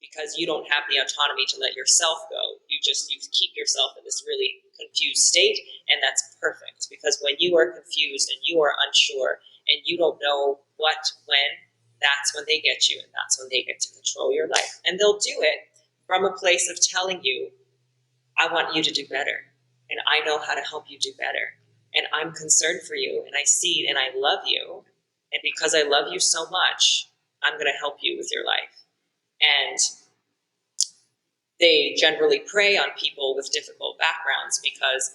because you don't have the autonomy to let yourself go. You keep yourself in this really confused state, and that's perfect, because when you are confused and you are unsure and you don't know when, that's when they get you, and that's when they get to control your life. And they'll do it from a place of telling you, I want you to do better, and I know how to help you do better, and I'm concerned for you, and I see and I love you, and because I love you so much, I'm going to help you with your life. And they generally prey on people with difficult backgrounds, because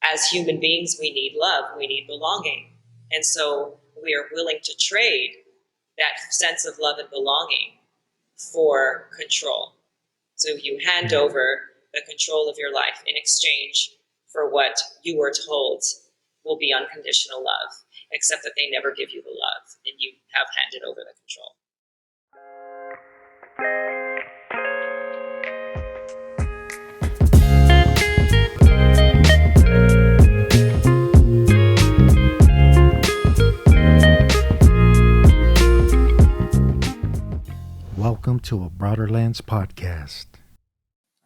as human beings, we need love, we need belonging. And so we are willing to trade that sense of love and belonging for control. So you hand over the control of your life in exchange for what you were told will be unconditional love, except that they never give you the love, and you have handed over the control. Welcome to a Broaderlenspodcast.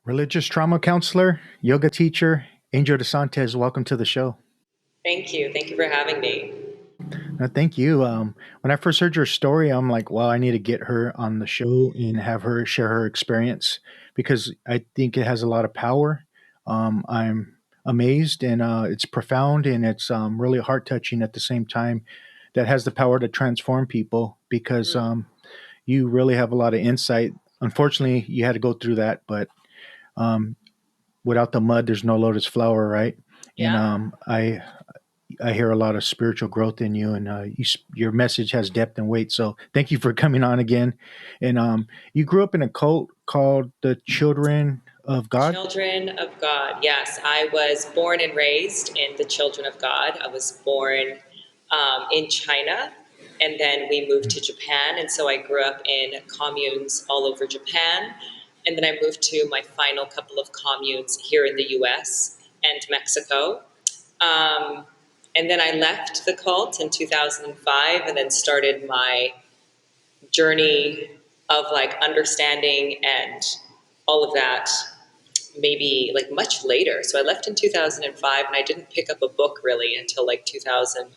Religious trauma counselor, yoga teacher, Angel DeSantis, welcome to the show. Thank you. Thank you for having me. Thank you. When I first heard your story, I'm like, well, I need to get her on the show and have her share her experience, because I think it has a lot of power. I'm amazed, and it's profound, and it's really heart-touching at the same time. That has the power to transform people, because you really have a lot of insight. Unfortunately, you had to go through that, but without the mud, there's no lotus flower, right? Yeah. And I hear a lot of spiritual growth in you, and your message has depth and weight. So thank you for coming on again. And you grew up in a cult called the Children of God? Children of God, yes. I was born and raised in the Children of God. I was born in China, and then we moved to Japan. And so I grew up in communes all over Japan. And then I moved to my final couple of communes here in the US and Mexico. And then I left the cult in 2005 and then started my journey of understanding and all of that maybe much later. So I left in 2005 and I didn't pick up a book really until 2000.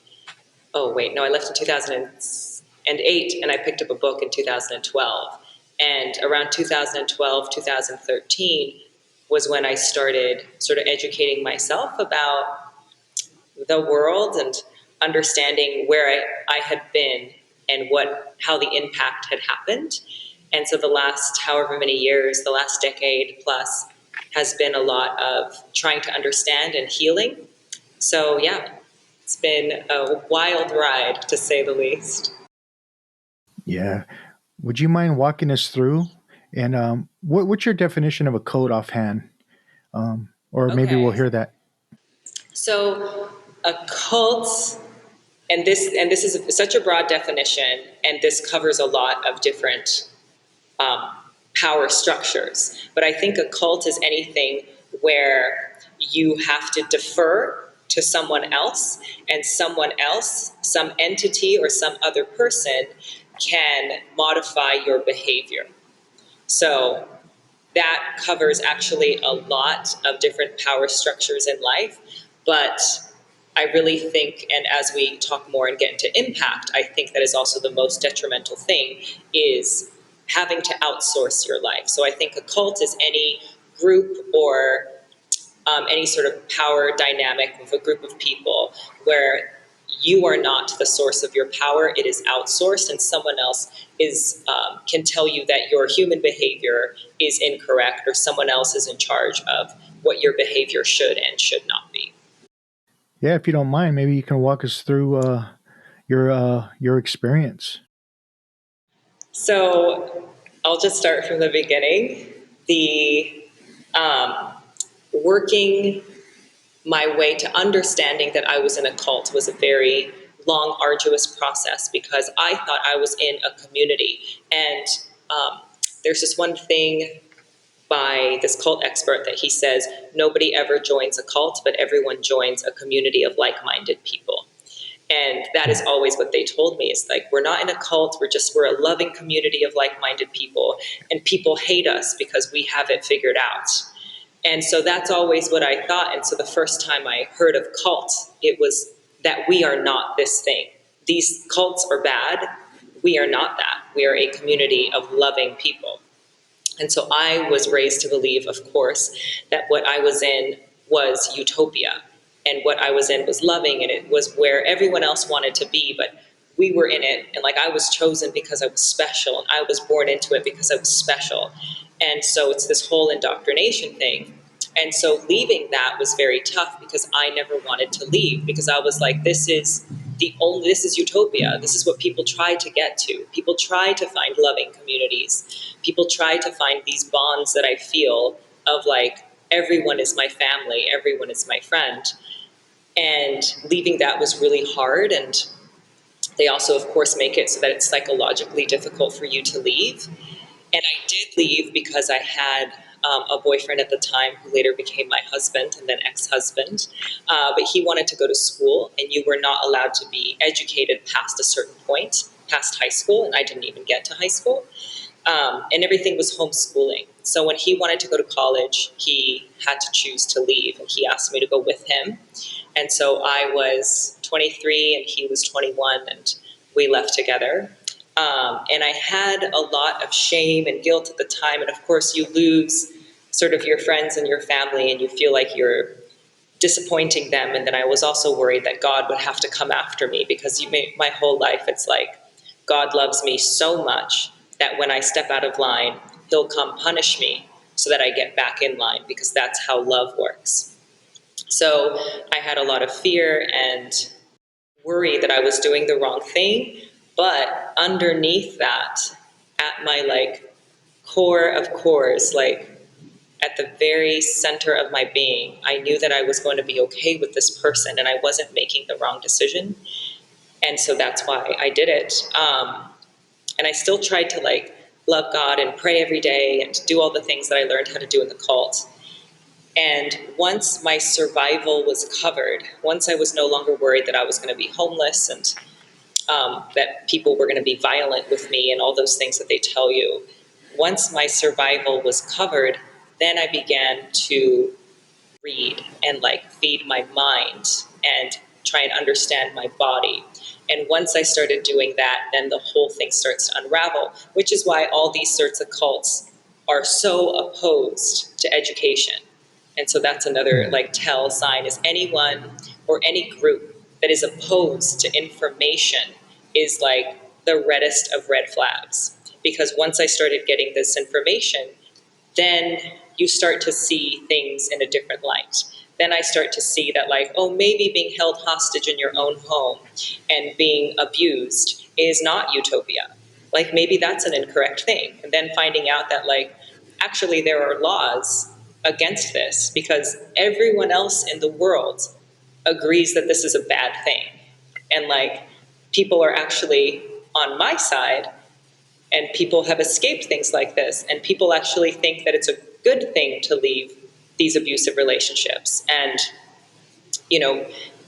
Oh, wait, no, I left in 2008 and I picked up a book in 2012. And around 2012, 2013 was when I started sort of educating myself about the world and understanding where I had been and how the impact had happened. And so the last however many years, the last decade plus, has been a lot of trying to understand and healing. So yeah, it's been a wild ride, to say the least. Yeah. Would you mind walking us through? And what's your definition of a code offhand? Or maybe we'll hear that. So a cult, and this is such a broad definition, and this covers a lot of different power structures. But I think a cult is anything where you have to defer to someone else, and someone else, some entity or some other person, can modify your behavior. So that covers actually a lot of different power structures in life. But I really think, and as we talk more and get into impact, I think that is also the most detrimental thing, is having to outsource your life. So I think a cult is any group or any sort of power dynamic with a group of people where you are not the source of your power. It is outsourced, and someone else can tell you that your human behavior is incorrect, or someone else is in charge of what your behavior should and should not be. Yeah, if you don't mind, maybe you can walk us through your experience. So I'll just start from the beginning. The working my way to understanding that I was in a cult was a very long, arduous process, because I thought I was in a community. And there's this one thing by this cult expert that he says, nobody ever joins a cult, but everyone joins a community of like-minded people. And that is always what they told me, is like, we're not in a cult, we're a loving community of like-minded people, and people hate us because we have it figured out. And so that's always what I thought. And so the first time I heard of cults, it was that we are not this thing. These cults are bad. We are not that. We are a community of loving people. And so I was raised to believe, of course, that what I was in was utopia, and what I was in was loving, and it was where everyone else wanted to be, but we were in it. And like, I was chosen because I was special, and I was born into it because I was special. And so it's this whole indoctrination thing. And so leaving that was very tough, because I never wanted to leave, because I was like, this is utopia. This is what people try to get to. People try to find loving communities. People try to find these bonds that I feel of like, everyone is my family, everyone is my friend. And leaving that was really hard. And they also, of course, make it so that it's psychologically difficult for you to leave. And I did leave because I had a boyfriend at the time who later became my husband and then ex-husband. But he wanted to go to school, and you were not allowed to be educated past a certain point, past high school. And I didn't even get to high school. And everything was homeschooling. So when he wanted to go to college, he had to choose to leave, and he asked me to go with him. And so I was 23 and he was 21, and we left together. And I had a lot of shame and guilt at the time. And of course, you lose sort of your friends and your family, and you feel like you're disappointing them. And then I was also worried that God would have to come after me, because my whole life, it's like, God loves me so much that when I step out of line, he'll come punish me so that I get back in line, because that's how love works. So I had a lot of fear and worry that I was doing the wrong thing. But underneath that, at my like core of cores, like at the very center of my being, I knew that I was going to be okay with this person, and I wasn't making the wrong decision. And so that's why I did it. And I still tried to like love God and pray every day and do all the things that I learned how to do in the cult. And once my survival was covered, once I was no longer worried that I was going to be homeless, and that people were going to be violent with me and all those things that they tell you, once my survival was covered, then I began to read and like feed my mind and try and understand my body. And once I started doing that, then the whole thing starts to unravel, which is why all these sorts of cults are so opposed to education. And so that's another like tell sign, is anyone or any group that is opposed to information is like the reddest of red flags. Because once I started getting this information, then you start to see things in a different light. Then I start to see that like, oh, maybe being held hostage in your own home and being abused is not utopia. Like maybe that's an incorrect thing. And then finding out that like, actually there are laws against this, because everyone else in the world agrees that this is a bad thing. And like, people are actually on my side, and people have escaped things like this, and people actually think that it's a good thing to leave these abusive relationships. And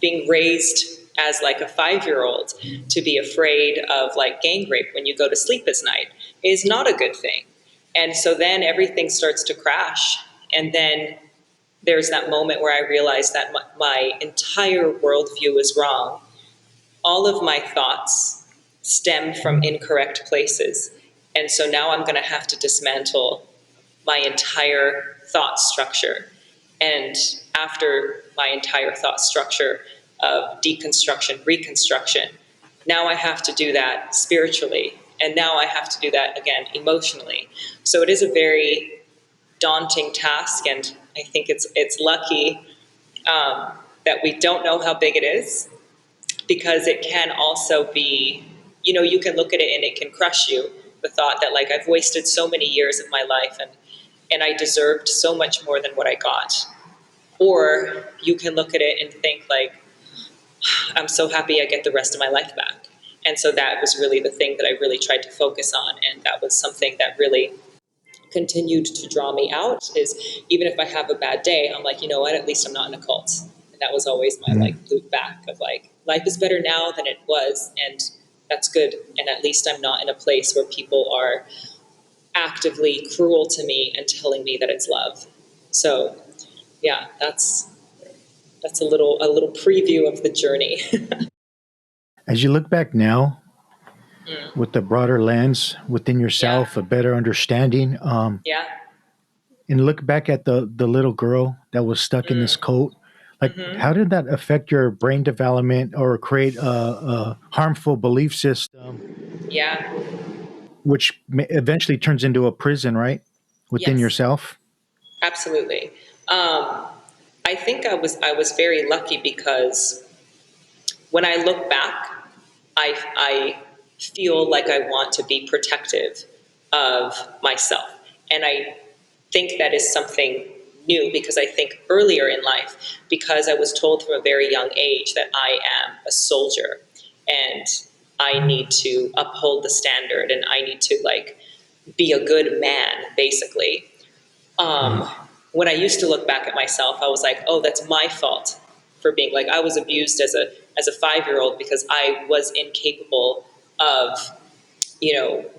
being raised as like a 5-year-old to be afraid of like gang rape when you go to sleep at night is not a good thing. And so then everything starts to crash. And then there's that moment where I realized that my entire worldview is wrong. All of my thoughts stem from incorrect places. And so now I'm going to have to dismantle my entire thought structure. And after my entire thought structure of deconstruction, reconstruction, now I have to do that spiritually. And now I have to do that again emotionally. So it is a very daunting task. And I think it's lucky that we don't know how big it is, because it can also be, you can look at it and it can crush you. The thought that like, I've wasted so many years of my life, and I deserved so much more than what I got. Or you can look at it and think like, I'm so happy I get the rest of my life back. And so that was really the thing that I really tried to focus on. And that was something that really continued to draw me out, is even if I have a bad day, I'm like, you know what, at least I'm not in a cult. That was always my like loop back of like, life is better now than it was, and that's good. And at least I'm not in a place where people are actively cruel to me and telling me that it's love. So yeah, that's a little preview of the journey. As you look back now Mm. with the broader lens within Yeah, yourself, a better understanding, yeah. and look back at the little girl that was stuck in this Mm. coat, like Hmm. how did that affect your brain development or create a harmful belief system, Yeah. which eventually turns into a prison, right, within Yes. yourself? Absolutely. I think I was very lucky because when I look back, I feel like I want to be protective of myself, and I think that is something new because I think earlier in life, because I was told from a very young age that I am a soldier and I need to uphold the standard and I need to like be a good man, basically. um, when I used to look back at myself, I was like, oh, that's my fault for being like, I was abused as a 5 year old because I was incapable of,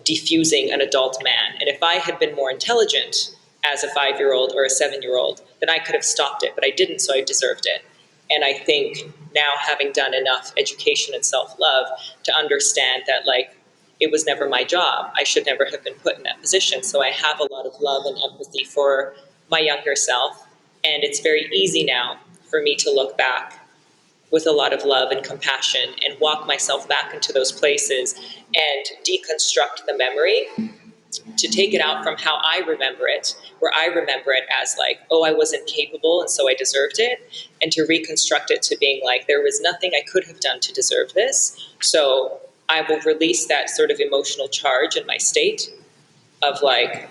defusing an adult man. And if I had been more intelligent as a 5 year old or a 7 year old, then I could have stopped it, but I didn't, so I deserved it. And I think now, having done enough education and self love to understand that, like, it was never my job. I should never have been put in that position. So I have a lot of love and empathy for my younger self. And it's very easy now for me to look back with a lot of love and compassion and walk myself back into those places and deconstruct the memory to take it out from how I remember it, where I remember it as like, oh, I wasn't capable and so I deserved it, and to reconstruct it to being like, there was nothing I could have done to deserve this. So I will release that sort of emotional charge in my state of like,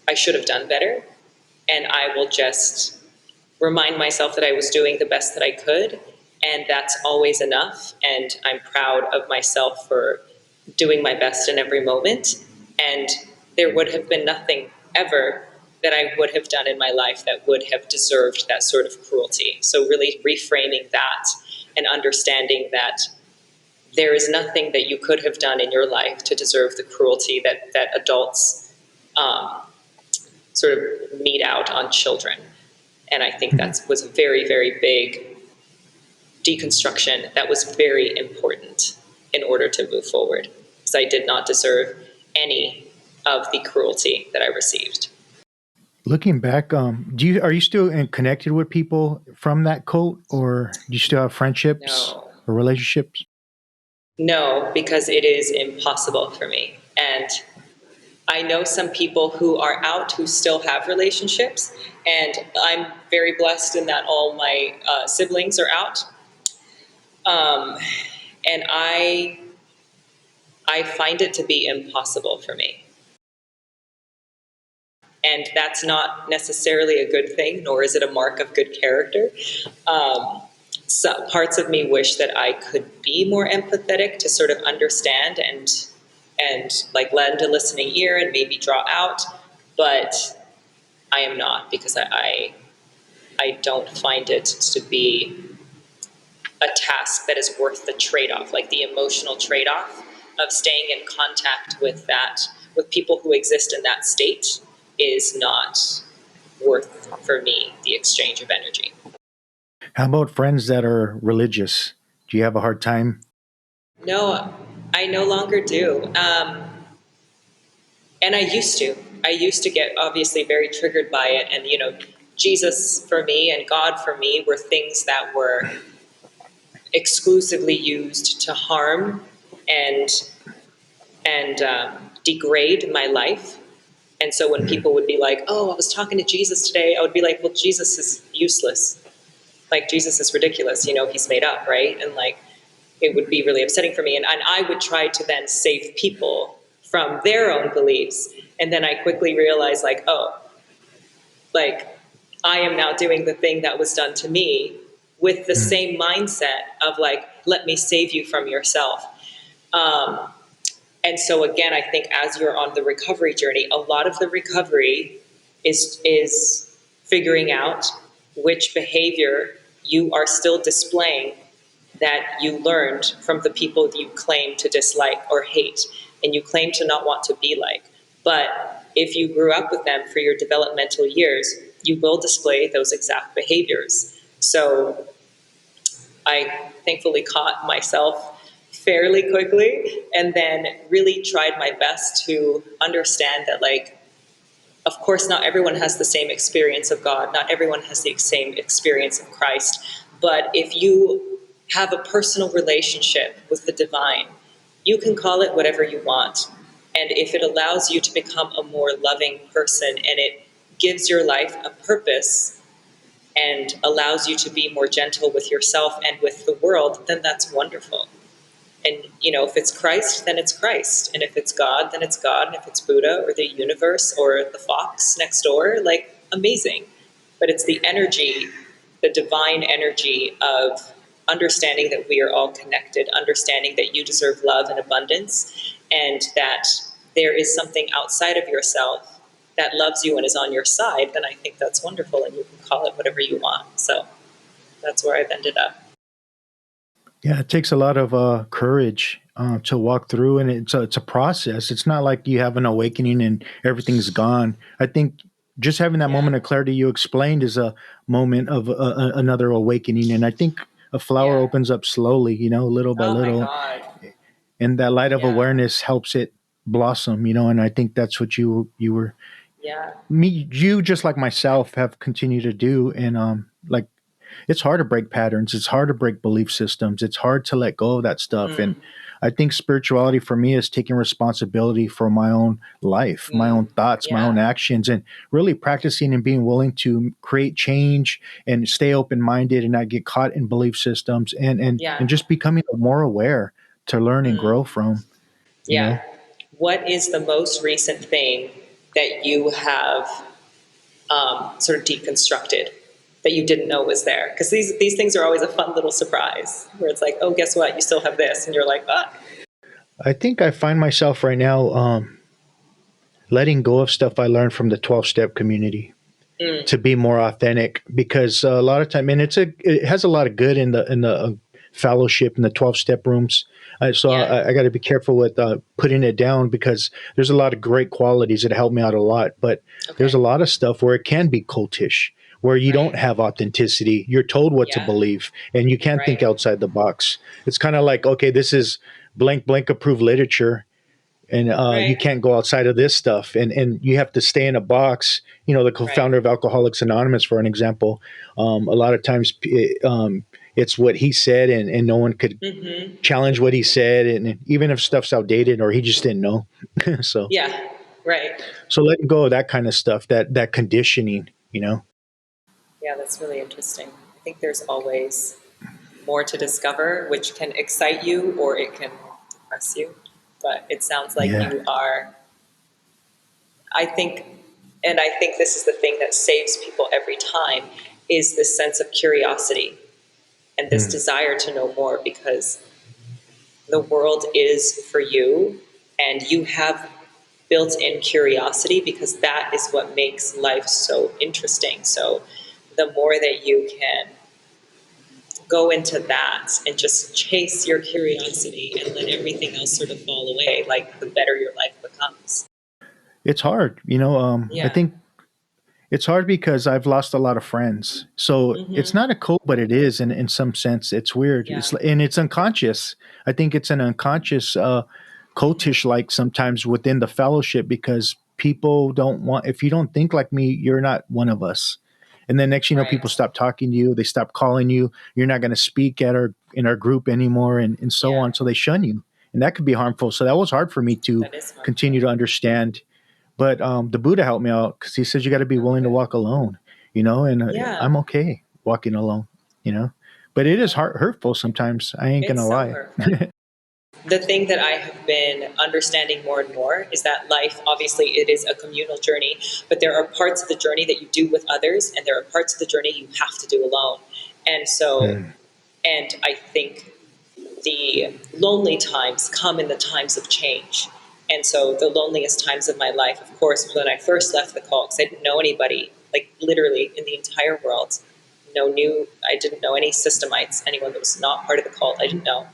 I should have done better. And I will just remind myself that I was doing the best that I could. And that's always enough. And I'm proud of myself for doing my best in every moment. And there would have been nothing ever that I would have done in my life that would have deserved that sort of cruelty. So, really reframing that and understanding that there is nothing that you could have done in your life to deserve the cruelty that adults um, sort of mete out on children. And I think that was a very, very big deconstruction that was very important in order to move forward, because I did not deserve any of the cruelty that I received. Looking back, are you still connected with people from that cult, or do you still have friendships No, or relationships? no, because it is impossible for me. And I know some people who are out who still have relationships, and I'm very blessed in that all my siblings are out. Um, and I find it to be impossible for me. And that's not necessarily a good thing, nor is it a mark of good character. Um, so parts of me wish that I could be more empathetic to sort of understand and like lend a listening ear and maybe draw out, but I am not, because I don't find it to be a task that is worth the trade-off, like the emotional trade-off of staying in contact with people who exist in that state is not worth, for me, the exchange of energy. How about friends that are religious? Do you have a hard time? No, I no longer do. And I used to. I used to get obviously very triggered by it. And, Jesus for me and God for me were things that were exclusively used to harm and degrade my life. And so when people would be like, "Oh, I was talking to Jesus today," I would be like, "Well, Jesus is useless. Like, Jesus is ridiculous. He's made up, right?" And like, it would be really upsetting for me. And I would try to then save people from their own beliefs. And then I quickly realized, like, oh, like, I am now doing the thing that was done to me with the same mindset of like, let me save you from yourself. Um, and so again, I think as you're on the recovery journey, a lot of the recovery is figuring out which behavior you are still displaying that you learned from the people you claim to dislike or hate, and you claim to not want to be like. But if you grew up with them for your developmental years, you will display those exact behaviors. So I thankfully caught myself fairly quickly, and then really tried my best to understand that, like, of course, not everyone has the same experience of God. Not everyone has the same experience of Christ. But if you have a personal relationship with the divine, you can call it whatever you want. And if it allows you to become a more loving person, and it gives your life a purpose and allows you to be more gentle with yourself and with the world, then that's wonderful. And, if it's Christ, then it's Christ. And if it's God, then it's God. And if it's Buddha or the universe or the fox next door, like, amazing. But it's the energy, the divine energy of understanding that we are all connected, understanding that you deserve love and abundance, and that there is something outside of yourself that loves you and is on your side. Then I think that's wonderful, and you can call it whatever you want. So that's where I've ended up. Yeah, it takes a lot of courage to walk through, and it's a process. It's not like you have an awakening and everything's gone. I think just having that Yeah. moment of clarity you explained is a moment of another awakening, and I think a flower Yeah. opens up slowly, little by Oh my little, God. and that light of Yeah. awareness helps it blossom, and I think that's what you were Yeah. you just like myself have continued to do, and like it's hard to break patterns. It's hard to break belief systems. It's hard to let go of that stuff. And Mm. I think spirituality for me is taking responsibility for my own life, my Mm. own thoughts, my own Yeah. actions, and really practicing and being willing to create change and stay open minded and not get caught in belief systems, and Yeah. just becoming more aware to learn and Mm. grow from, you Yeah. know? What is the most recent thing that you have sort of deconstructed that you didn't know was there? Because these things are always a fun little surprise where it's like, oh, guess what? You still have this. And you're like, ah. I think I find myself right now letting go of stuff I learned from the 12 step community Mm. to be more authentic, because a lot of time, and it has a lot of good in the fellowship in the 12 step rooms. So Yeah. I got to be careful with putting it down, because there's a lot of great qualities that help me out a lot, but there's Okay. a lot of stuff where it can be cultish, where you don't Right. have authenticity. You're told what to Yeah. believe and you can't think Right. outside the box. It's kind of like, okay, this is blank blank approved literature, and you Right. can't go outside of this stuff, and you have to stay in a box. The Right. co-founder of Alcoholics Anonymous, for an example, a lot of times it's what he said, and no one could Mm-hmm. challenge what he said, and even if stuff's outdated or he just didn't know. so Yeah. Right. so letting go of that kind of stuff, that conditioning. Yeah, that's really interesting. I think there's always more to discover, which can excite you or it can depress you. But it sounds like Yeah. you are, I think, and I think this is the thing that saves people every time, is this sense of curiosity and this Mm. desire to know more, because the world is for you and you have built in curiosity, because that is what makes life so interesting. So the more that you can go into that and just chase your curiosity and let everything else sort of fall away, like, the better your life becomes. It's hard. I Yeah. think it's hard because I've lost a lot of friends. So it's Mm-hmm. not a code, but it is in some sense. It's weird. Yeah. It's unconscious. I think it's an unconscious cultish, like, sometimes within the fellowship, because people don't want, if you don't think like me, you're not one of us. And then next, people Right. stop talking to you, they stop calling you, you're not going to speak at our in our group anymore, and so Yeah. on. So they shun you. And that could be harmful. So that was hard for me to That is harmful. continue to understand, but the Buddha helped me out, because he says you got to be Oh, willing to good. walk alone, and Yeah. I'm okay walking alone, but it is Yeah. hurtful sometimes. I ain't It's gonna so lie. hurtful. The thing that I have been understanding more and more is that life, obviously, it is a communal journey, but there are parts of the journey that you do with others, and there are parts of the journey you have to do alone. And so, Mm. and I think the lonely times come in the times of change. And so the loneliest times of my life, of course, when I first left the cult, because I didn't know anybody, like, literally in the entire world, I didn't know any systemites, anyone that was not part of the cult, I didn't know.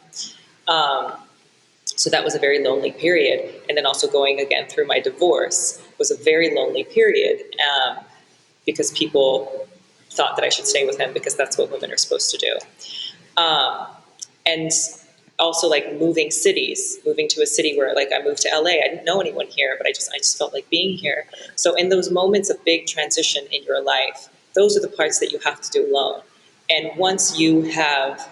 So that was a very lonely period. And then also going again through my divorce was a very lonely period, because people thought that I should stay with him because that's what women are supposed to do. And also like moving to a city where like I moved to LA. I didn't know anyone here, but I just felt like being here. So in those moments of big transition in your life, those are the parts that you have to do alone. And once you have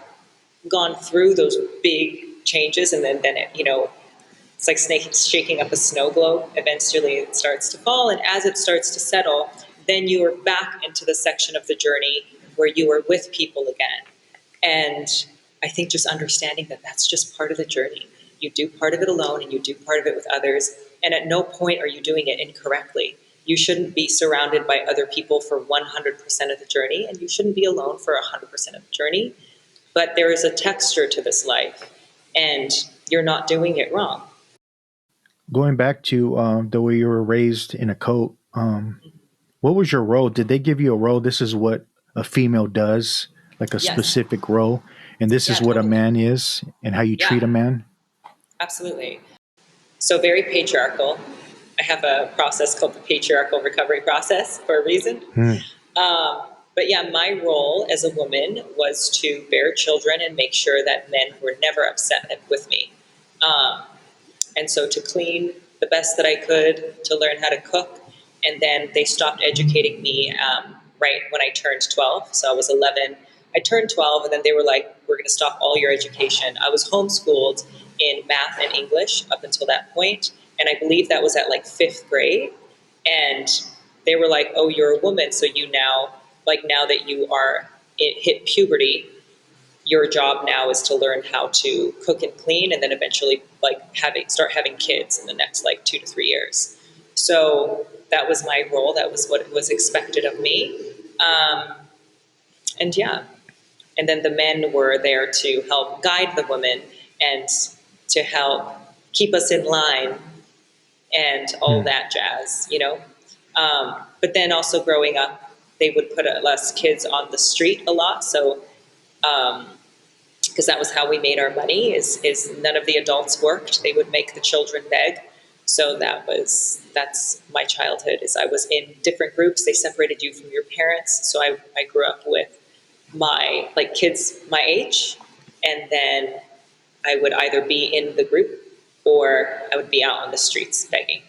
gone through those big changes, and then it, it's like shaking up a snow globe. Eventually it starts to fall, and as it starts to settle, then you are back into the section of the journey where you are with people again. And I think just understanding that that's just part of the journey. You do part of it alone and you do part of it with others. And at no point are you doing it incorrectly. You shouldn't be surrounded by other people for 100% of the journey, and you shouldn't be alone for 100% of the journey. But there is a texture to this life, and you're not doing it wrong. Going back to the way you were raised in a cult, what was your role? Did they give you a role? This is what a female does, like a Yes. specific role, and this Yeah, is what a totally. man is, and how you treat a man? Absolutely. So very patriarchal. I have a process called the patriarchal recovery process for a reason. But yeah, my role as a woman was to bear children and make sure that men were never upset with me. And so to clean the best that I could, to learn how to cook. And then they stopped educating me right when I turned 12. So I was 11. I turned 12, and then they were like, we're going to stop all your education. I was homeschooled in math and English up until that point, and I believe that was at like 5th grade. And they were like, oh, you're a woman, so you now, like now that you are hit puberty, your job now is to learn how to cook and clean, and then eventually like start having kids in the next like 2 to 3 years. So that was my role. That was what was expected of me. And yeah, and then the men were there to help guide the women and to help keep us in line and all that jazz. But then also growing up, they would put less kids on the street a lot. So because that was how we made our money, is none of the adults worked. They would make the children beg. So that's my childhood. Is I was in different groups. They separated you from your parents. So I grew up with my kids my age, and then I would either be in the group or I would be out on the streets begging.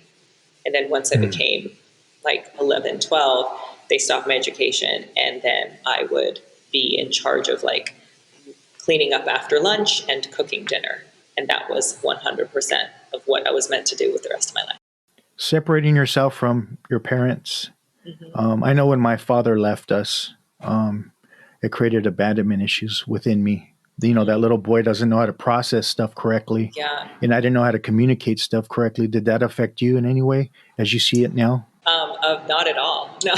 And then once I became 11, 12, they stopped my education, and then I would be in charge of cleaning up after lunch and cooking dinner. And that was 100% of what I was meant to do with the rest of my life. Separating yourself from your parents. I know when my father left us, it created abandonment issues within me. That little boy doesn't know how to process stuff correctly. Yeah. And I didn't know how to communicate stuff correctly. Did that affect you in any way as you see it now? Not at all. No.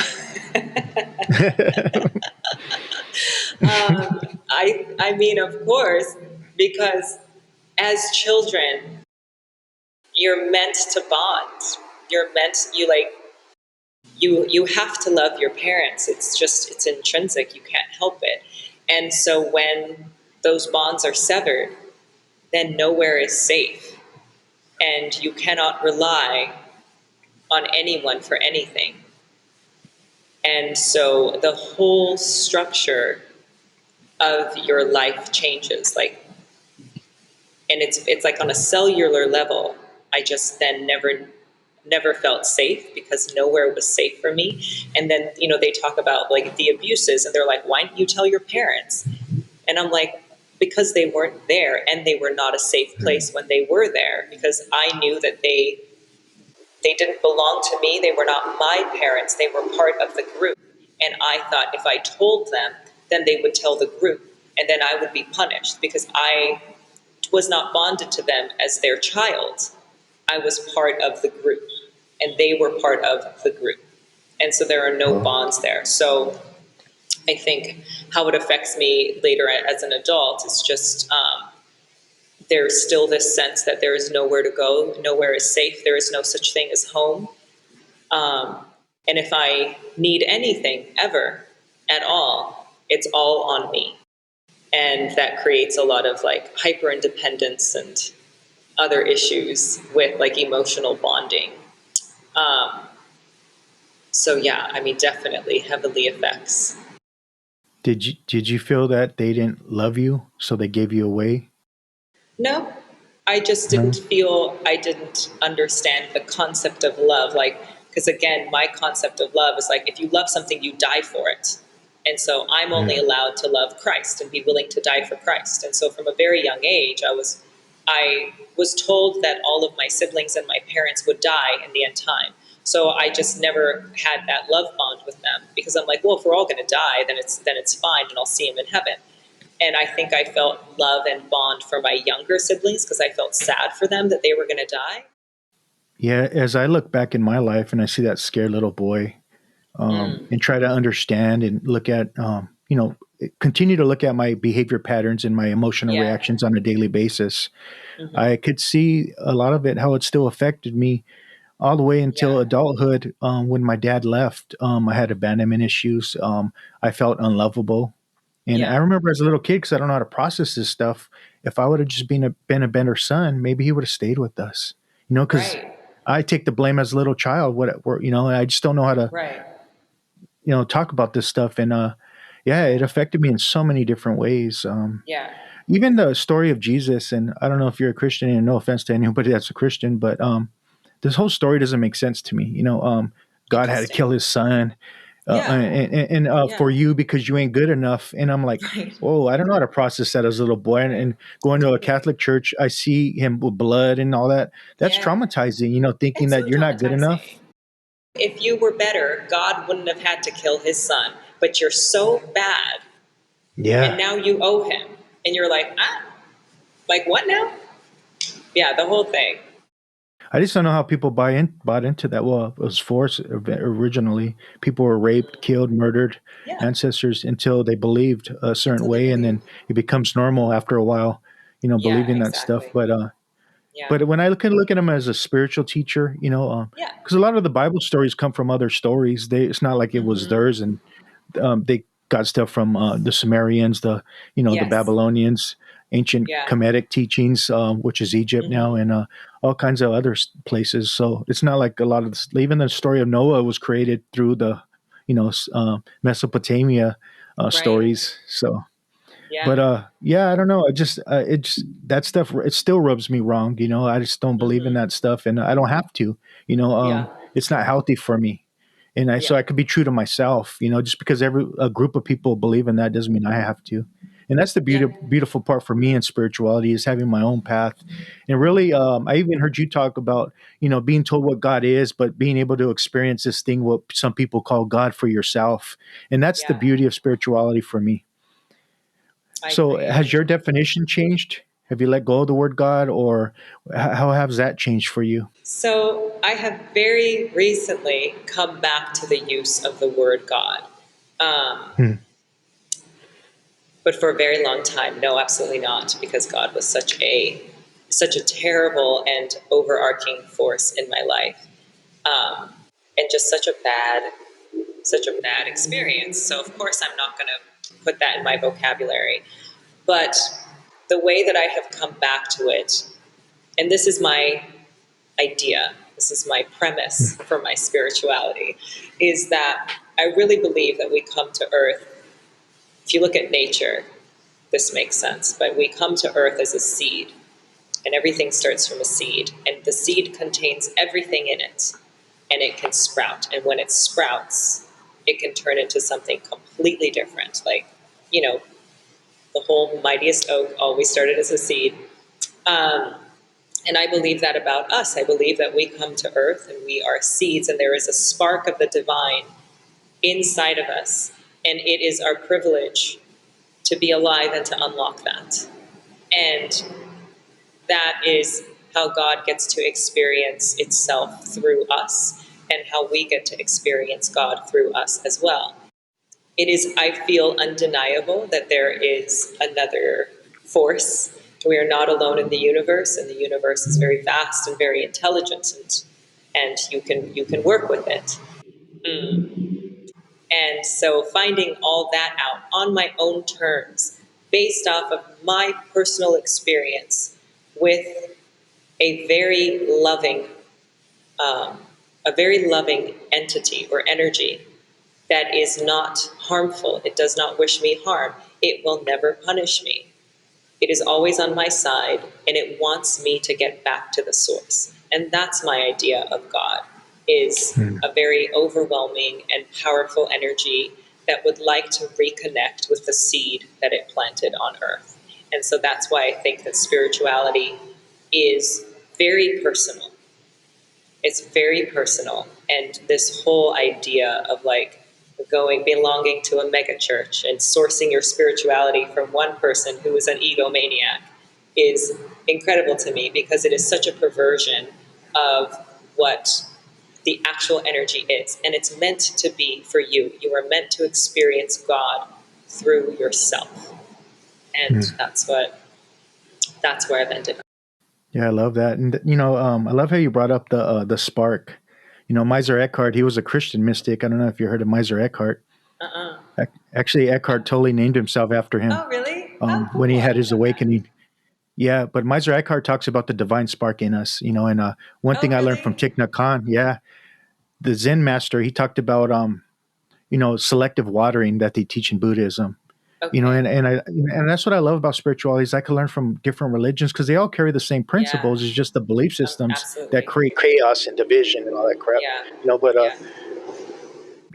I mean, of course, because as children, you're meant to bond. You have to love your parents. It's intrinsic. You can't help it. And so when those bonds are severed, then nowhere is safe. And you cannot rely on anyone for anything. And so the whole structure of your life changes. And it's like on a cellular level, I just then never felt safe, because nowhere was safe for me. And then, they talk about the abuses, and they're like, why didn't you tell your parents? And I'm like, because they weren't there, and they were not a safe place when they were there, because I knew that they didn't belong to me. They were not my parents. They were part of the group. And I thought if I told them, then they would tell the group, and then I would be punished, because I was not bonded to them as their child. I was part of the group, and they were part of the group. And so there are no bonds there. So I think how it affects me later as an adult is just there's still this sense that there is nowhere to go, nowhere is safe, there is no such thing as home. And if I need anything ever at all, it's all on me. And that creates a lot of like hyper independence and other issues with like emotional bonding. Um, so yeah, I mean, definitely heavily affects. Did you feel that they didn't love you, so they gave you away? No, I just didn't No. feel, I didn't understand the concept of love. Like, because again, my concept of love is like, if you love something, you die for it. And so I'm only Yeah. allowed to love Christ and be willing to die for Christ. And so from a very young age, I was told that all of my siblings and my parents would die in the end time. So I just never had that love bond with them because I'm like, well, if we're all going to die, then it's fine, and I'll see him in heaven. And I think I felt love and bond for my younger siblings because I felt sad for them that they were going to die. Yeah. As I look back in my life and I see that scared little boy, Mm, and try to understand and look at, continue to look at my behavior patterns and my emotional yeah. reactions on a daily basis, Hmm. I could see a lot of it, how it still affected me all the way until Yeah. adulthood. When my dad left, I had abandonment issues. I felt unlovable. And I Yeah. remember as a little kid, because I don't know how to process this stuff, if I would have just been a better son, maybe he would have stayed with us. Because Right. I take the blame as a little child. I just don't know how to, Right. talk about this stuff. And yeah, it Yeah. affected me in so many different ways. Yeah. Even the story of Jesus, and I don't know if you're a Christian, and no offense to anybody that's a Christian, but this whole story doesn't make sense to me. God had to Interesting. kill his son, Yeah. for Yeah. you because you ain't good enough. And I'm like, Right. whoa, I don't know how to process that as a little boy. And, Right. and going to a Totally. Catholic church, I see him with blood and all that. That's Yeah. traumatizing, thinking It's so that you're not good traumatizing. enough. If you were better, God wouldn't have had to kill his son. But you're so bad, and Yeah. now you owe him. And you're like, like what now? Yeah, the whole thing. I just don't know how people bought into that. Well, it was forced originally. People were raped, Mm. killed, murdered, Yeah. ancestors until they believed a certain Until they way, and believe. then it becomes normal after a while, Yeah, believing that stuff. exactly. Yeah. But when I look at him as a spiritual teacher, Yeah. because a lot of the Bible stories come from other stories. It's not like it was Hmm. theirs, and they got stuff from the Sumerians, the Yes. Babylonians, ancient Yeah. Kemetic teachings, which is Egypt now, Hmm. and all kinds of other places. So it's not like a lot of this, even the story of Noah was created through the Mesopotamia Right. stories. So Yeah. but yeah, I don't know. It just that stuff. It still rubs me wrong. I just don't believe in Hmm. that stuff, and I don't have to. Yeah. It's not healthy for me, and so Yeah. I could be true to myself. Just because a group of people believe in that doesn't mean I have to. And that's the Yeah. beautiful part for me in spirituality is having my own path. And really, I even heard you talk about being told what God is, but being able to experience this thing what some people call God for yourself, and that's the Yeah. beauty of spirituality for me. I So, agree. has your definition changed? Have you let go of the word God, or how has that changed for you? So I have very recently come back to the use of the word God. Um, Hmm. but for a very long time, no, absolutely not, because God was such a terrible and overarching force in my life, um, and just such a bad experience. So of course, I'm not going to put that in my vocabulary. But the way that I have come back to it, and this is my idea, this is my premise for my spirituality, is that I really believe that we come to Earth. If you look at nature, this makes sense, but we come to Earth as a seed, and everything starts from a seed, and the seed contains everything in it, and it can sprout. And when it sprouts, it can turn into something completely different. Like, you know, the whole mightiest oak always started as a seed. Um, and I believe that about us. I believe that we come to earth and we are seeds, and there is a spark of the divine inside of us. And it is our privilege to be alive and to unlock that. And that is how God gets to experience itself through us, and how we get to experience God through us as well. It is, I feel, undeniable that there is another force. We are not alone in the universe, and the universe is very vast and very intelligent, and you can work with it. Mm. And so finding all that out on my own terms, based off of my personal experience with a very loving, um, a very loving entity or energy that is not harmful. It does not wish me harm. It will never punish me. It is always on my side, and it wants me to get back to the source. And that's my idea of God, is Hmm. a very overwhelming and powerful energy that would like to reconnect with the seed that it planted on earth. And so that's why I think that spirituality is very personal. It's very personal. And this whole idea of like belonging to a mega church and sourcing your spirituality from one person who is an egomaniac is incredible to me, because it is such a perversion of what the actual energy is. And it's meant to be for you. You are meant to experience God through yourself. And Hmm. that's where I've ended up. Yeah, I love that. And I love how you brought up the spark. Miser Eckhart, he was a Christian mystic. I don't know if you heard of Miser Eckhart. Uh-uh. Actually, Eckhart totally named himself after him Oh, really? How when he cool. I had didn't his know that. awakening. Yeah, but Miser Eckhart talks about the divine spark in us, and one Oh, thing I learned from really? Thich Nhat Hanh, yeah, the Zen master, he talked about selective watering that they teach in Buddhism. Okay. And that's what I love about spirituality is I can learn from different religions because they all carry the same Yeah. principles. It's just the belief Oh, systems that absolutely. create chaos and division and all that crap. Yeah. But Yeah.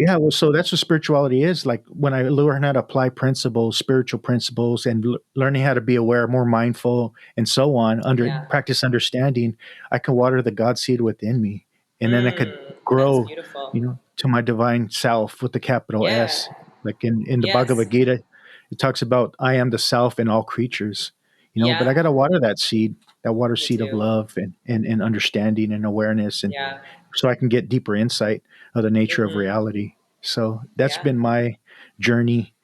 yeah, well, so that's what spirituality is. Like when I learn how to apply principles, spiritual principles, and learning how to be aware, more mindful, and so on, under Yeah. practice understanding, I can water the God seed within me, and then I could That's grow, beautiful. to my divine self with the capital Yeah. S. Like in the Yes. Bhagavad Gita, it talks about I am the self in all creatures. But I Yeah. got to water that seed, that water You seed of do. love and understanding and awareness, and Yeah. so I can get deeper insight of the nature of Mm-hmm. reality. So that's Yeah. been my journey.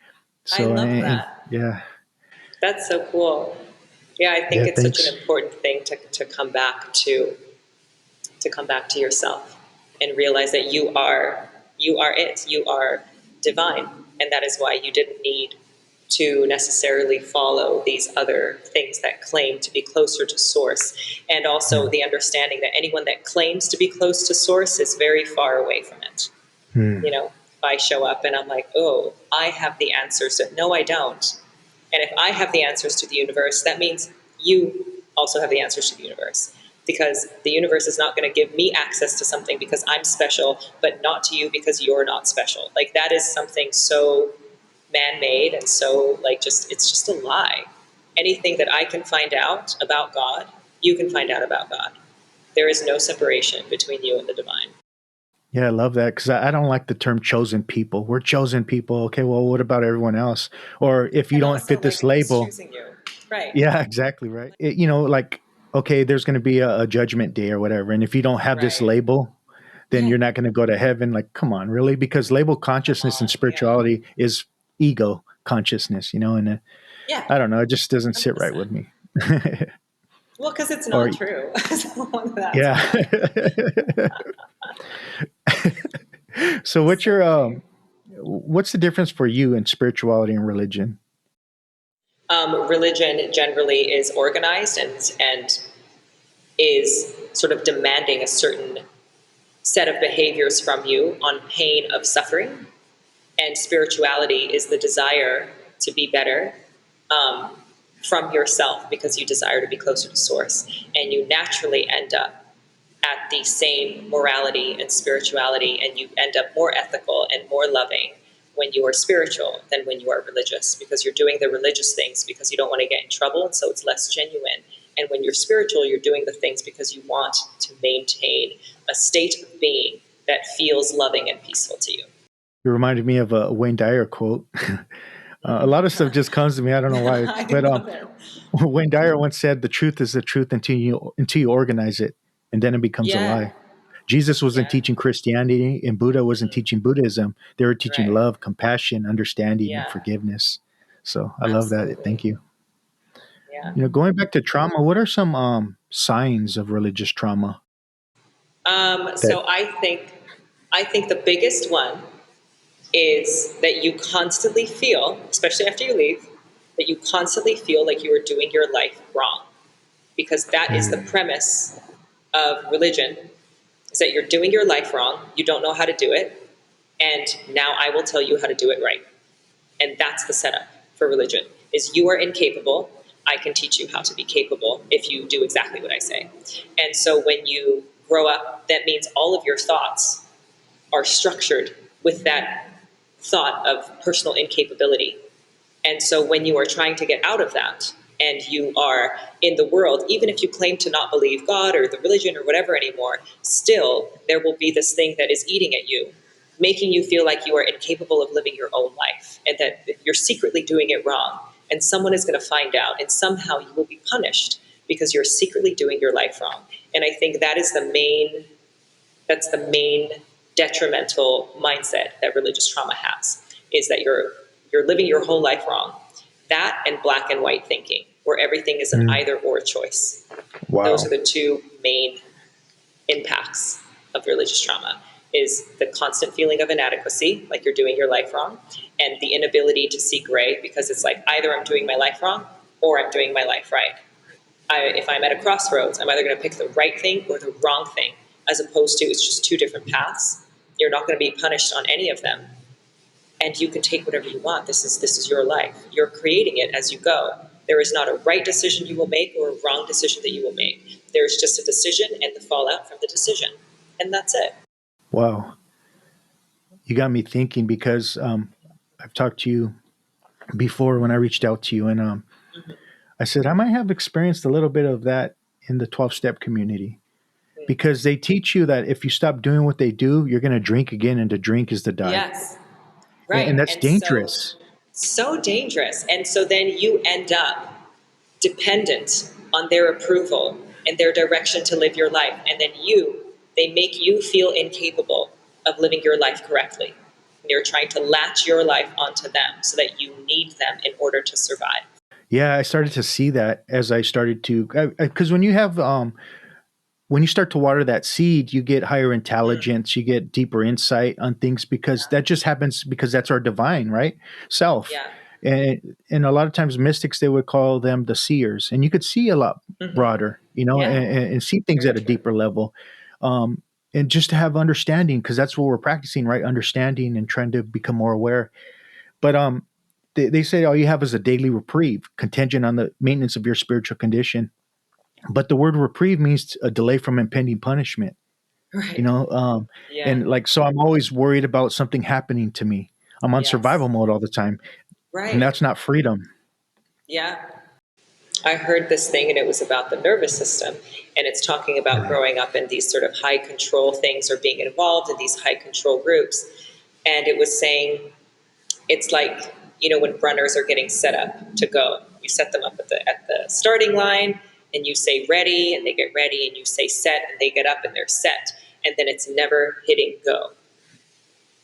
I So love and that. yeah, That's so cool. Yeah, I think yeah, it's such an thanks. important thing to come back to come back to yourself and realize that you are it. You are divine. And that is why you didn't need to necessarily follow these other things that claim to be closer to source. And also Hmm. the understanding that anyone that claims to be close to source is very far away from it. Hmm. If I show up and I'm like, oh, I have the answers. No, I don't. And if I have the answers to the universe, that means you also have the answers to the universe. Because the universe is not going to give me access to something because I'm special, but not to you because you're not special. Like that is something so man-made and so it's just a lie. Anything that I can find out about God, you can find out about God. There is no separation between you and the divine. Yeah, I love that because I don't like the term chosen people. We're chosen people. Okay, well, what about everyone else? Or if you And don't also, fit this like, who's label, choosing you? Right. yeah, exactly right. Like okay, there's going to be a judgment day or whatever, and if you don't have this Right. label, then Yeah. you're not going to go to heaven. Like, come on, really? Because label Come consciousness and on. Yeah. spirituality is ego consciousness, and Yeah. I don't know, it just doesn't sit right 100%. with me. Well, because it's Or not true. So that's yeah. why. So So true. what's the difference for you in spirituality and religion? Religion generally is organized and is sort of demanding a certain set of behaviors from you on pain of suffering. And spirituality is the desire to be better, um, from yourself, because you desire to be closer to source. And you naturally end up at the same morality and spirituality, and you end up more ethical and more loving when you are spiritual than when you are religious, because you're doing the religious things because you don't want to get in trouble, and so it's less genuine. And when you're spiritual, you're doing the things because you want to maintain a state of being that feels loving and peaceful to you. You reminded me of a Wayne Dyer quote. A lot of stuff just comes to me. I don't know why, I but love it. Wayne Dyer once said, "The truth is the truth until you organize it, and then it becomes a Yeah, lie." Jesus wasn't yeah, teaching Christianity, and Buddha wasn't teaching Buddhism. They were teaching right. love, compassion, understanding, and Yeah, forgiveness. So I love that. Thank absolutely. you. Yeah. Going back to trauma, what are some signs of religious trauma that? So I think the biggest one is that you constantly feel, especially after you leave, that you constantly feel like you are doing your life wrong. Because that is the premise of religion, is that you're doing your life wrong, you don't know how to do it, and now I will tell you how to do it right. And that's the setup for religion, is you are incapable, I can teach you how to be capable if you do exactly what I say. And so when you grow up, that means all of your thoughts are structured with that thought of personal incapability. And so when you are trying to get out of that and you are in the world, even if you claim to not believe God or the religion or whatever anymore, still there will be this thing that is eating at you, making you feel like you are incapable of living your own life and that you're secretly doing it wrong. And someone is going to find out and somehow you will be punished because you're secretly doing your life wrong. And I think that is that's the main detrimental mindset that religious trauma has, is that you're living your whole life wrong. That and black and white thinking, where everything is an either or choice. Those Wow. are the two main impacts of religious trauma, is the constant feeling of inadequacy, like you're doing your life wrong, and the inability to see gray, because it's like either I'm doing my life wrong or I'm doing my life right. If I'm at a crossroads, I'm either going to pick the right thing or the wrong thing, as opposed to it's just two different paths. You're not going to be punished on any of them, and you can take whatever you want. This is your life. You're creating it as you go. There is not a right decision you will make or a wrong decision that you will make. There is just a decision and the fallout from the decision, and that's it. Wow. You got me thinking because I've talked to you before when I reached out to you, and I said I might have experienced a little bit of that in the 12 step community because they teach you that if you stop doing what they do, you're going to drink again, and to drink is to die. Yes, And right. that's And so, dangerous. so dangerous. And so then you end up dependent on their approval and their direction to live your life. And then they make you feel incapable of living your life correctly. And you're trying to latch your life onto them so that you need them in order to survive. Yeah, I started to see that as I started to, because when you start to water that seed, you get higher intelligence, you get deeper insight on things because that just happens because that's our divine, right? Self. Yeah. And a lot of times mystics, they would call them the seers, and you could see a lot broader, Yeah. and see things Very at a true. deeper level. And just to have understanding, because that's what we're practicing, right? Understanding and trying to become more aware. But they say all you have is a daily reprieve, contingent on the maintenance of your spiritual condition. But the word reprieve means a delay from impending punishment, you Right. know? Yeah. And like, so I'm always worried about something happening to me. I'm on Yes. survival mode all the time. And Right. that's not freedom. Yeah. I heard this thing and it was about the nervous system. And it's talking about growing up in these sort of high control things or being involved in these high control groups. And it was saying it's like, when runners are getting set up to go, you set them up at the starting line and you say ready and they get ready, and you say set and they get up and they're set. And then it's never hitting go.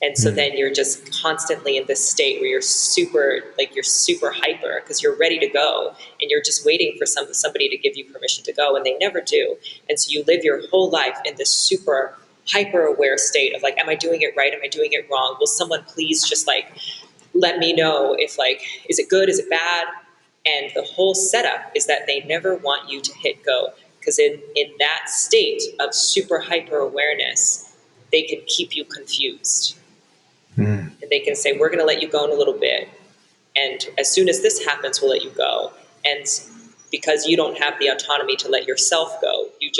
And so then you're just constantly in this state where you're super hyper because you're ready to go and you're just waiting for somebody to give you permission to go, and they never do. And so you live your whole life in this super hyper aware state of like, am I doing it right? Am I doing it wrong? Will someone please just like let me know if like, is it good? Is it bad? And the whole setup is that they never want you to hit go, because in that state of super hyper awareness, they can keep you confused. Mm. And they can say, we're going to let you go in a little bit. And as soon as this happens, we'll let you go. And because you don't have the autonomy to let yourself go, you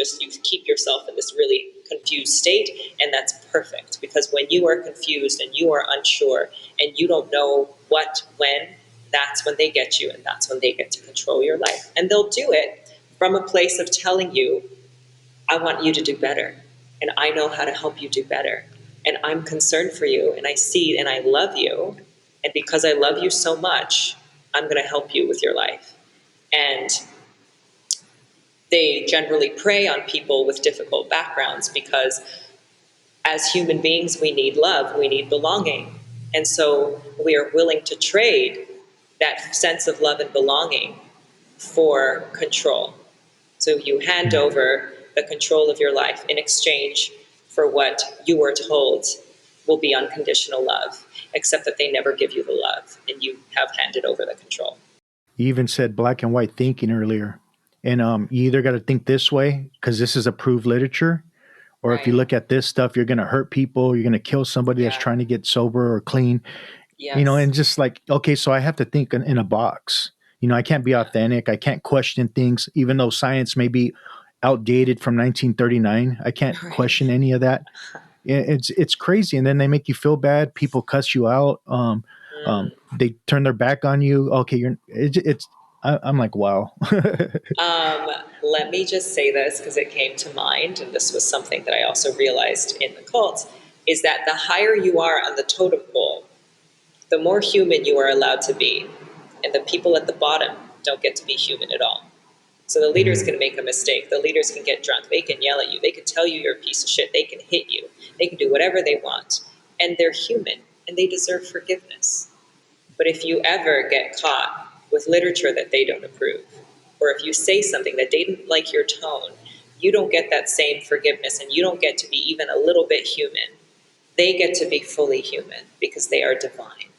keep yourself in this really confused state. And that's perfect, because when you are confused and you are unsure and you don't know what, when, that's when they get you, and that's when they get to control your life. And they'll do it from a place of telling you, I want you to do better, and I know how to help you do better, and I'm concerned for you, and I see and I love you, and because I love you so much, I'm going to help you with your life. And they generally prey on people with difficult backgrounds because as human beings, we need love, we need belonging. And so we are willing to trade that sense of love and belonging for control. So you hand over the control of your life in exchange for what you were told will be unconditional love, except that they never give you the love and you have handed over the control. You even said black and white thinking earlier. And you either got to think this way because this is approved literature, or if you Right. look at this stuff, you're going to hurt people, you're going to kill somebody that's Yeah. trying to get sober or clean, Yes. and just like, okay, so I have to think in a box. I can't be authentic. I can't question things, even though science may be outdated from 1939. I can't Right. question any of that. It's crazy. And then they make you feel bad. People cuss you out. They turn their back on you. Okay, I'm like, wow. Let me just say this because it came to mind, and this was something that I also realized in the cult, is that the higher you are on the totem pole, the more human you are allowed to be. And the people at the bottom don't get to be human at all. So the leaders can make a mistake. The leaders can get drunk. They can yell at you. They can tell you you're a piece of shit. They can hit you. They can do whatever they want. And they're human, and they deserve forgiveness. But if you ever get caught with literature that they don't approve, or if you say something that they didn't like your tone, you don't get that same forgiveness, and you don't get to be even a little bit human. They get to be fully human because they are divine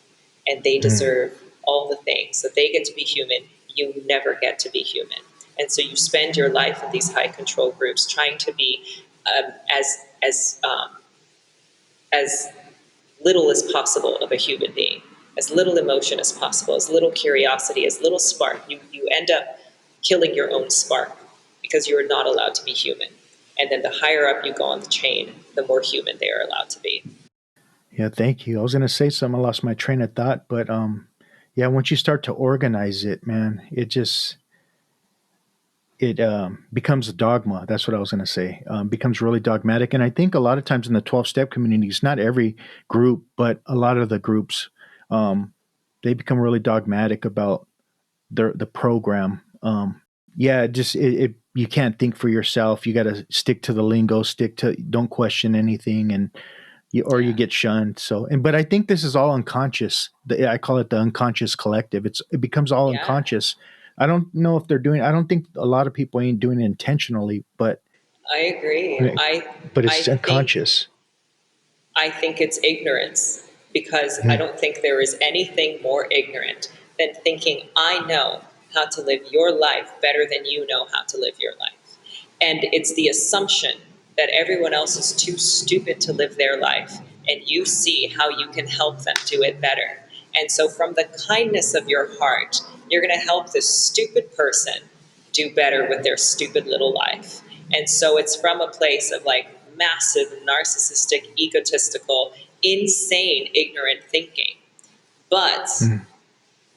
and they deserve all the things. So they get to be human. You never get to be human. And so you spend your life in these high control groups trying to be as little as possible of a human being, as little emotion as possible, as little curiosity, as little spark. You end up killing your own spark because you are not allowed to be human. And then the higher up you go on the chain, the more human they are allowed to be. Yeah, thank you. I was going to say something. I lost my train of thought, but yeah, once you start to organize it, man, it becomes a dogma. That's what I was going to say. Becomes really dogmatic, and I think a lot of times in the 12-step communities, not every group, but a lot of the groups, they become really dogmatic about the program. Yeah, it you can't think for yourself. You got to stick to the lingo, don't question anything, and you Yeah. get shunned. So, but I think this is all unconscious. I call it the unconscious collective. It becomes all Yeah, unconscious. I don't know if they're doing. I don't think a lot of people ain't doing it intentionally, I agree. but I it's think unconscious. I think it's ignorance because I Mm. don't think there is anything more ignorant than thinking I know how to live your life better than you know how to live your life. And it's the assumption that everyone else is too stupid to live their life, and you see how you can help them do it better. And so, from the kindness of your heart, you're going to help this stupid person do better with their stupid little life. And so, it's from a place of like massive, narcissistic, egotistical, insane, ignorant thinking. But Mm.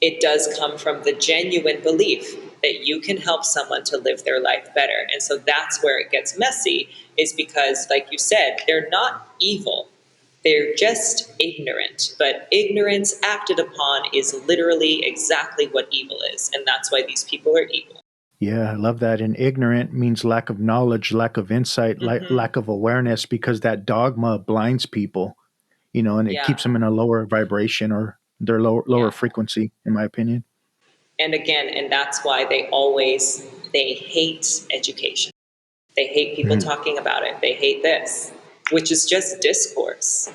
it does come from the genuine belief that you can help someone to live their life better. And so that's where it gets messy, is because, like you said, they're not evil. They're just ignorant. But ignorance acted upon is literally exactly what evil is. And that's why these people are evil. Yeah, I love that. And ignorant means lack of knowledge, lack of insight, Mm-hmm. lack of awareness, because that dogma blinds people. And it Yeah. keeps them in a lower vibration or their lower Yeah. frequency, in my opinion. And again, and that's why they hate education. They hate people Mm. talking about it. They hate this, which is just discourse,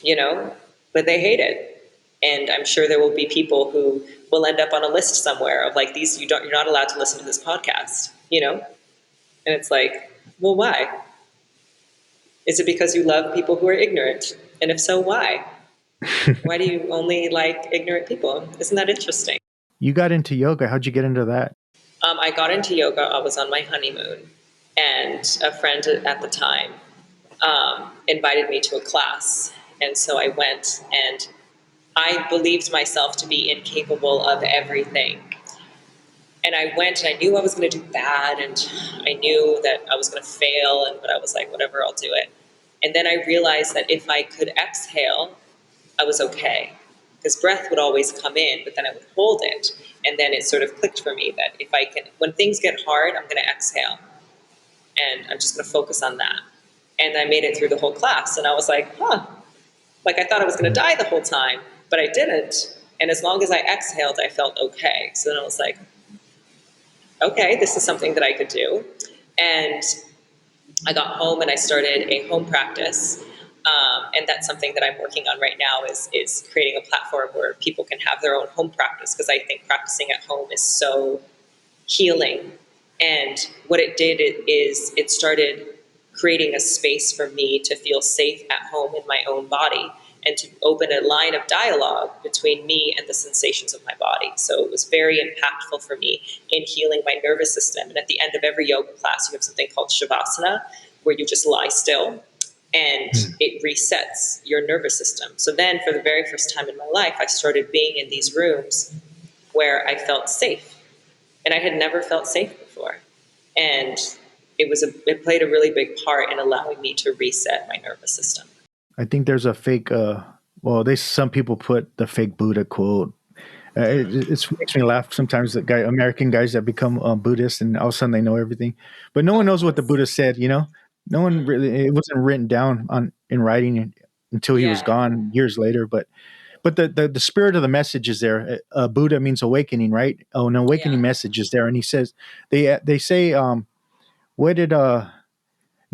you know, but they hate it. And I'm sure there will be people who will end up on a list somewhere of like, you're not allowed to listen to this podcast, you know? And it's like, well, why? Is it because you love people who are ignorant? And if so, why? Why do you only like ignorant people? Isn't that interesting? You got into yoga. How'd you get into that? I got into yoga. I was on my honeymoon, and a friend at the time invited me to a class. And so I went, and I believed myself to be incapable of everything. And I went, and I knew I was going to do bad, and I knew that I was going to fail, but I was like, whatever, I'll do it. And then I realized that if I could exhale, I was okay. Because breath would always come in, but then I would hold it. And then it sort of clicked for me that if I can, when things get hard, I'm going to exhale. And I'm just going to focus on that. And I made it through the whole class. And I was like, huh, like I thought I was going to die the whole time, but I didn't. And as long as I exhaled, I felt okay. So then I was like, okay, this is something that I could do. And I got home and I started a home practice. And that's something that I'm working on right now is creating a platform where people can have their own home practice, because I think practicing at home is so healing. And what it did is it started creating a space for me to feel safe at home in my own body, and to open a line of dialogue between me and the sensations of my body. So it was very impactful for me in healing my nervous system. And at the end of every yoga class, you have something called shavasana, where you just lie still and it resets your nervous system. So then, for the very first time in my life, I started being in these rooms where I felt safe. And I had never felt safe before. And it played a really big part in allowing me to reset my nervous system. I think there's a fake. Well, some people put the fake Buddha quote. It makes me laugh sometimes. That American guys that become Buddhists, and all of a sudden they know everything, but no one knows what the Buddha said. No one really. It wasn't written down in writing until he was Yeah. gone years later. But the spirit of the message is there. Buddha means awakening, right? Oh, an awakening message is there, and he says they say, what did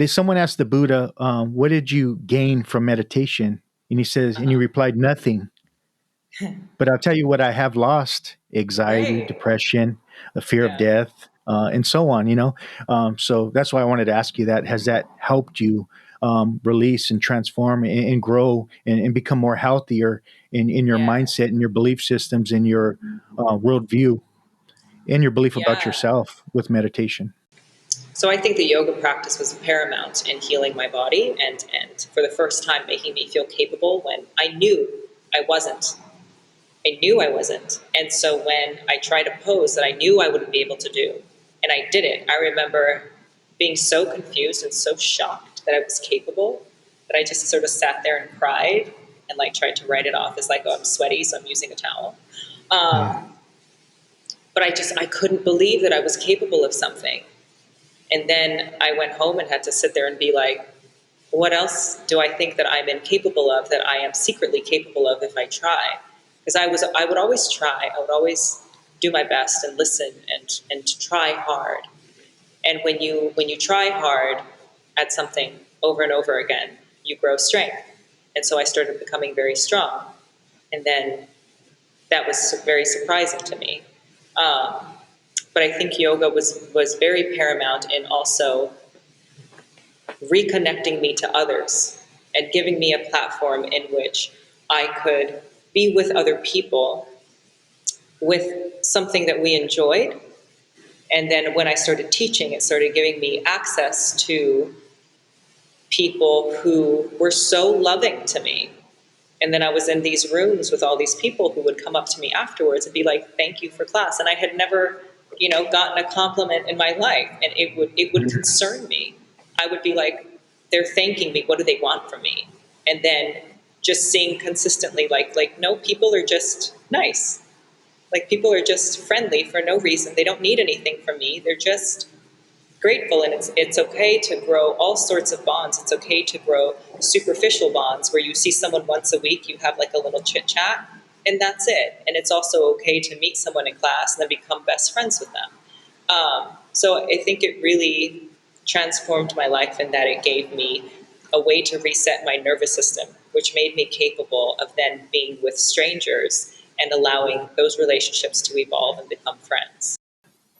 someone asked the Buddha, what did you gain from meditation? And he says, and he replied, nothing. But I'll tell you what I have lost: anxiety, Right. depression, the fear of death, and so on, so that's why I wanted to ask you that. Has that helped you release and transform and grow and become more healthier in your mindset and your belief systems and your worldview and your belief about yourself with meditation? So I think the yoga practice was paramount in healing my body, and for the first time making me feel capable when I knew I wasn't. I knew I wasn't. And so when I tried a pose that I knew I wouldn't be able to do, and I did it, I remember being so confused and so shocked that I was capable that I just sort of sat there and cried and like tried to write it off as like, oh, I'm sweaty, so I'm using a towel. But I couldn't believe that I was capable of something. And then I went home and had to sit there and be like, what else do I think that I'm incapable of that I am secretly capable of if I try? Because I would always try. I would always do my best and listen and to try hard. And when you try hard at something over and over again, you grow strength. And so I started becoming very strong. And then that was very surprising to me. But I think yoga was very paramount in also reconnecting me to others and giving me a platform in which I could be with other people with something that we enjoyed. And then when I started teaching, it started giving me access to people who were so loving to me. And then I was in these rooms with all these people who would come up to me afterwards and be like, thank you for class. And I had never, gotten a compliment in my life. And it would concern me. I would be like, they're thanking me. What do they want from me? And then just seeing consistently like, no, people are just nice. Like, people are just friendly for no reason. They don't need anything from me. They're just grateful. And it's okay to grow all sorts of bonds. It's okay to grow superficial bonds where you see someone once a week, you have like a little chit chat, and that's it. And it's also okay to meet someone in class and then become best friends with them. So I think it really transformed my life in that it gave me a way to reset my nervous system, which made me capable of then being with strangers and allowing those relationships to evolve and become friends.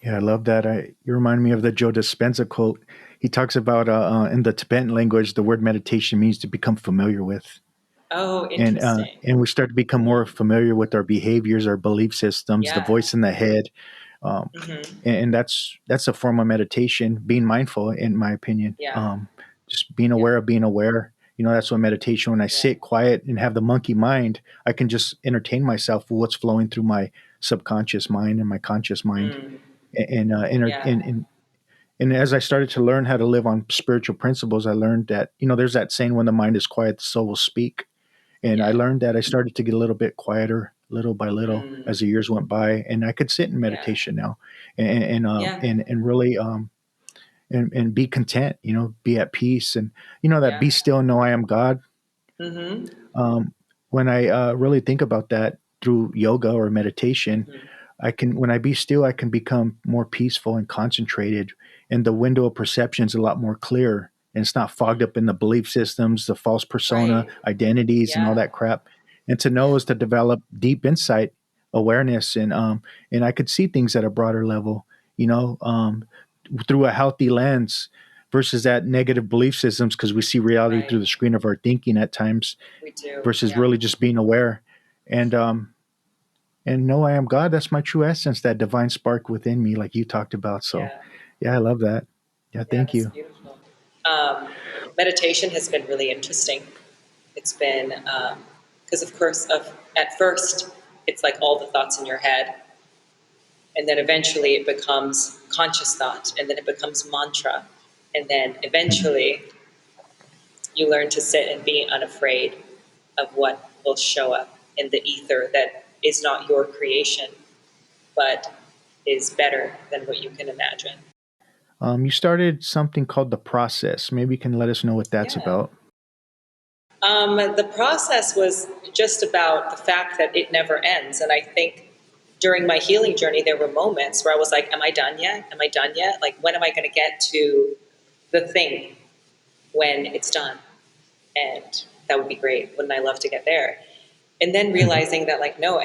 Yeah, I love that. You remind me of the Joe Dispenza quote. He talks about in the Tibetan language, the word meditation means to become familiar with. Oh, And interesting. and we start to become more familiar with our behaviors, our belief systems, the voice in the head, and that's a form of meditation. Being mindful, in my opinion, just being aware of being aware. That's what meditation. When I sit quiet and have the monkey mind, I can just entertain myself with what's flowing through my subconscious mind and my conscious mind. And as I started to learn how to live on spiritual principles, I learned that there's that saying, when the mind is quiet, the soul will speak. And I learned that I started to get a little bit quieter, little by little, as the years went by, and I could sit in meditation now, and really and be content, be at peace, and that be still, and know I am God. When I really think about that through yoga or meditation, when I be still, I can become more peaceful and concentrated, and the window of perception is a lot more clear. and it's not fogged up in the belief systems, the false persona, Right. identities, and all Yeah. that crap. And to know Yeah. is to develop deep insight, awareness, and I could see things at a broader level, you know, through a healthy lens versus that negative belief systems because we see reality Right. through the screen of our thinking at times We do. versus Yeah. really just being aware. And know I am God. That's my true essence, that divine spark within me, like you talked about. So, Yeah. yeah, I love that. Yeah, Yeah. thank That's you. beautiful. Um, Meditation has been really interesting. It's been because, of course, at first it's like all the thoughts in your head, and then eventually it becomes conscious thought, and then it becomes mantra, and then Mhm. eventually you learn to sit and be unafraid of what will show up in the ether that is not your creation, but is better than what you can imagine. You started something called the process. Maybe you can let us know what that's Yeah. about. The process was just about the fact that it never ends. And I think during my healing journey, there were moments where I was like, am I done yet? Am I done yet? Like, when am I going to get to the thing when it's done? And that would be great. Wouldn't I love to get there? And then Mhm. realizing that, like, no,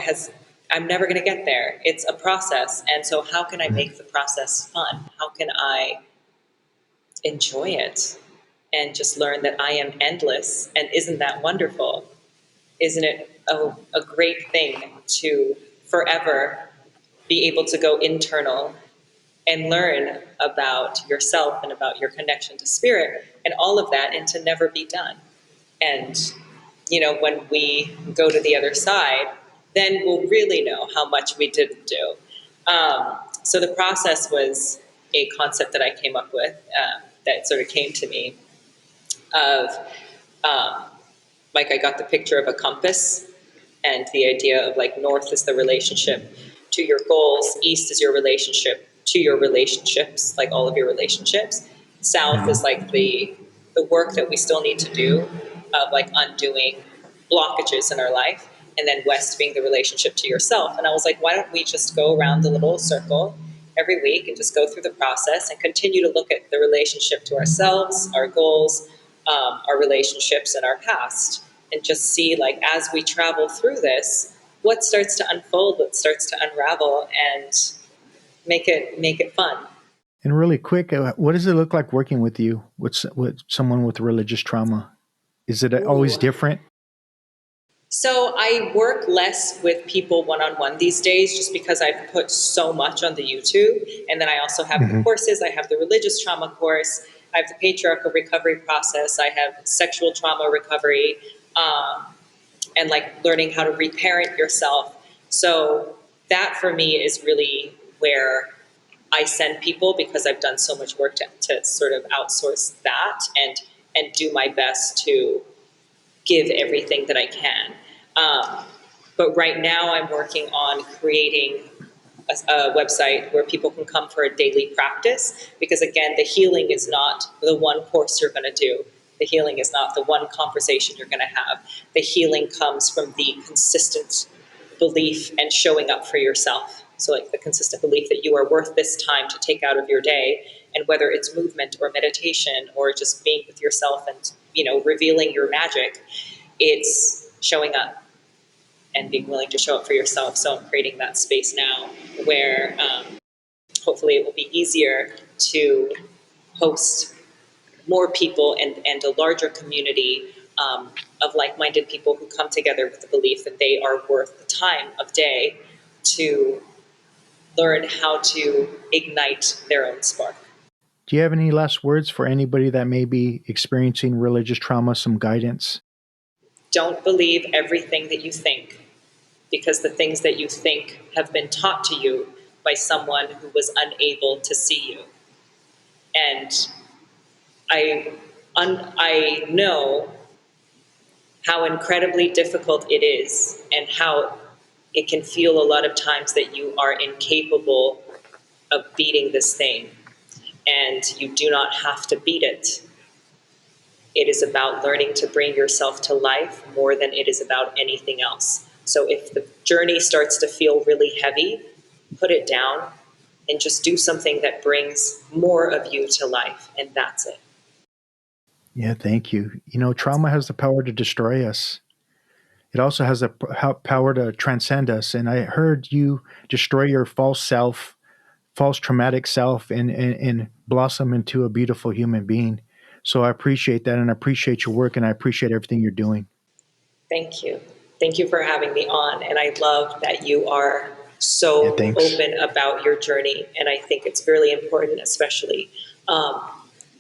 I'm never going to get there. It's a process. And so, how can I Mhm. make the process fun? How can I enjoy it and just learn that I am endless? And isn't that wonderful? Isn't it a great thing to forever be able to go internal and learn about yourself and about your connection to spirit and all of that, and to never be done? And, when we go to the other side, then we'll really know how much we didn't do. So the process was a concept that I came up with, that sort of came to me of, um, like, I got the picture of a compass and the idea of, like, north is the relationship to your goals, east is your relationship to your relationships, like all of your relationships. South is Mhm. like the work that we still need to do of, like, undoing blockages in our life, and then west being the relationship to yourself. And I was like, why don't we just go around the little circle every week and just go through the process and continue to look at the relationship to ourselves, our goals, our relationships, and our past, and just see, like, as we travel through this, what starts to unfold, what starts to unravel, and make it fun. And really quick, what does it look like working with you, with someone with religious trauma? Is it always Ooh. different? So I work less with people one-on-one these days, just because I've put so much on the YouTube. And then I also have the Mhm. courses. I have the religious trauma course. I have the patriarchal recovery process. I have sexual trauma recovery, and, like, learning how to reparent yourself. So that for me is really where I send people, because I've done so much work to sort of outsource that and do my best to give everything that I can. Um, but right now, I'm working on creating a website where people can come for a daily practice, because, again, the healing is not the one course you're going to do. The healing is not the one conversation you're going to have. The healing comes from the consistent belief and showing up for yourself. So, like, the consistent belief that you are worth this time to take out of your day, and whether it's movement or meditation or just being with yourself and, revealing your magic, it's showing up and being willing to show up for yourself. So I'm creating that space now where, hopefully it will be easier to host more people and a larger community, of like-minded people who come together with the belief that they are worth the time of day to learn how to ignite their own spark. Do you have any last words for anybody that may be experiencing religious trauma, some guidance? Don't believe everything that you think, because the things that you think have been taught to you by someone who was unable to see you. And I know how incredibly difficult it is, and how it can feel a lot of times that you are incapable of beating this thing, and you do not have to beat it. It is about learning to bring yourself to life more than it is about anything else. So if the journey starts to feel really heavy, put it down and just do something that brings more of you to life, and that's it. Yeah, thank you. You know, trauma has the power to destroy us. It also has the power to transcend us. And I heard you destroy your false self, false traumatic self, and blossom into a beautiful human being. So I appreciate that, and I appreciate your work, and I appreciate everything you're doing. Thank you. Thank you for having me on. And I love that you are Yeah, so thanks. open about your journey. And I think it's really important, especially um,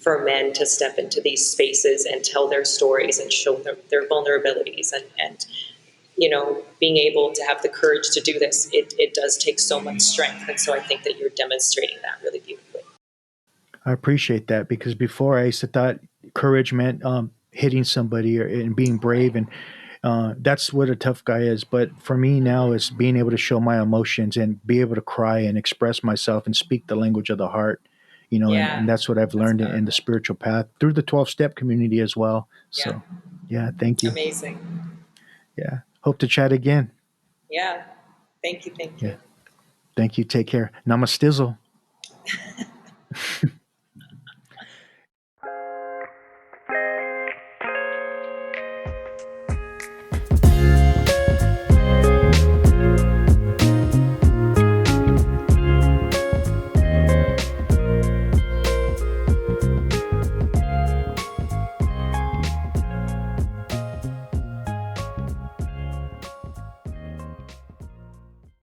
for men, to step into these spaces and tell their stories and show their vulnerabilities. And, you know, being able to have the courage to do this, it does take so much strength. And so I think that you're demonstrating that really beautifully. I appreciate that because before I used to thought courage meant hitting somebody and being brave, Right. and that's what a tough guy is. But for me now, it's being able to show my emotions and be able to cry and express myself and speak the language of the heart. You know, and Yeah, that's what I've that's learned in the powerful. spiritual path through the 12-step community as well. Yeah, So, yeah, thank you. amazing. Yeah, hope to chat again. Yeah, thank you, thank Yeah, you. thank you. Take care. Namastizzle.